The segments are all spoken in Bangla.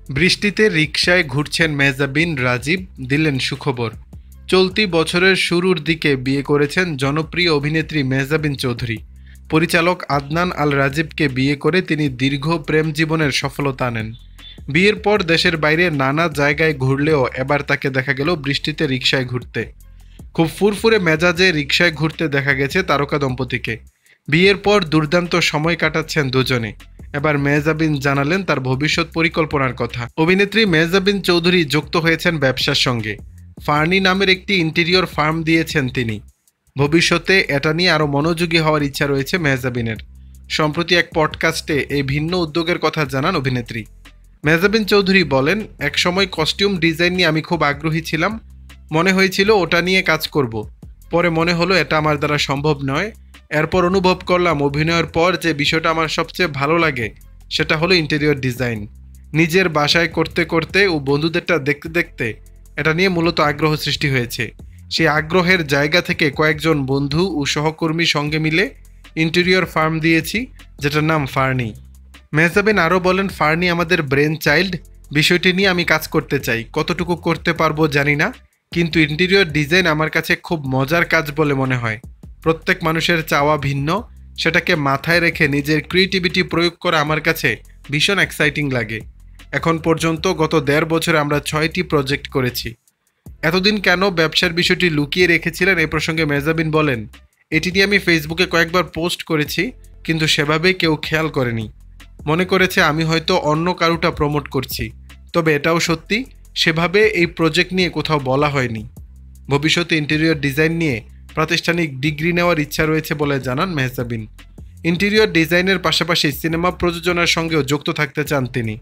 বৃষ্টিতে রিকশায় ঘুরছেন মেহজাবিন রাজীব, দিলেন সুখবর। চলতি বছরের শুরুর দিকে বিয়ে করেছেন জনপ্রিয় অভিনেত্রী মেহজাবিন চৌধুরী। পরিচালক আদনান আল রাজীবকে বিয়ে করে তিনি দীর্ঘ প্রেম জীবনের সফলতা আনেন। বিয়ের পর দেশের বাইরে নানা জায়গায় ঘুরলেও এবার তাকে দেখা গেল বৃষ্টিতে রিকশায় ঘুরতে। খুব ফুরফুরে মেজাজে রিকশায় ঘুরতে দেখা গেছে তারকা দম্পতিকে। বিয়ের পর দুর্দান্ত সময় কাটাচ্ছেন দুজনে। এবার মেহজাবিন জানালেন তার ভবিষ্যৎ পরিকল্পনার কথা। অভিনেত্রী মেহজাবিন চৌধুরী যুক্ত হয়েছেন ব্যবসার সঙ্গে। ফার্নি নামের একটি ইন্টেরিয়র ফার্ম দিয়েছেন তিনি। ভবিষ্যতে এটা নিয়ে আরও মনোযোগী হওয়ার ইচ্ছা রয়েছে মেহজাবিনের। সম্প্রতি এক পডকাস্টে এই ভিন্ন উদ্যোগের কথা জানান অভিনেত্রী। মেহজাবিন চৌধুরী বলেন, একসময় কস্টিউম ডিজাইন নিয়ে আমি খুব আগ্রহী ছিলাম। মনে হয়েছিল ওটা নিয়ে কাজ করব। পরে মনে হলো এটা আমার দ্বারা সম্ভব নয়। এরপর অনুভব করলাম অভিনয়ের পর যে বিষয়টা আমার সবচেয়ে ভালো লাগে সেটা হলো ইন্টেরিয়র ডিজাইন। নিজের বাসায় করতে করতে ও বন্ধুদেরটা দেখতে দেখতে এটা নিয়ে মূলত আগ্রহ সৃষ্টি হয়েছে। সেই আগ্রহের জায়গা থেকে কয়েকজন বন্ধু ও সহকর্মীর সঙ্গে মিলে ইন্টেরিয়র ফার্ম দিয়েছি, যেটার নাম ফার্নি। মেহজাবিন আরও বলেন, ফার্নি আমাদের ব্রেন চাইল্ড। বিষয়টি নিয়ে আমি কাজ করতে চাই। কতটুকু করতে পারবো জানি না, কিন্তু ইন্টেরিয়র ডিজাইন আমার কাছে খুব মজার কাজ বলে মনে হয়। প্রত্যেক মানুষের চাওয়া ভিন্ন, সেটাকে মাথায় রেখে নিজের ক্রিয়েটিভিটি প্রয়োগ করা আমার কাছে ভীষণ এক্সাইটিং লাগে। এখন পর্যন্ত গত 1.5 বছরে আমরা 6টি প্রজেক্ট করেছি। এতদিন কেন ব্যবসার বিষয়টি লুকিয়ে রেখেছিলেন, এই প্রসঙ্গে মেহজাবিন বলেন, এটি নিয়ে আমি ফেসবুকে কয়েকবার পোস্ট করেছি, কিন্তু সেভাবে কেউ খেয়াল করেনি। মনে করেছে আমি হয়তো অন্য কারুটা প্রমোট করছি। তবে এটাও সত্যি, সেভাবে এই প্রজেক্ট নিয়ে কোথাও বলা হয়নি। ভবিষ্যতে ইন্টেরিয়র ডিজাইন নিয়ে প্রাতিষ্ঠানিক ডিগ্রি নেওয়ার ইচ্ছা রয়েছে বলে জানান মেহজাবিন। ইন্টেরিয়র ডিজাইনের পাশাপাশি সিনেমা প্রযোজনার সঙ্গেও যুক্ত থাকতে চান তিনি।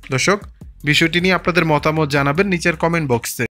দর্শক, বিষয়টি নিয়ে আপনাদের মতামত জানাবেন নিচের কমেন্ট বক্সে।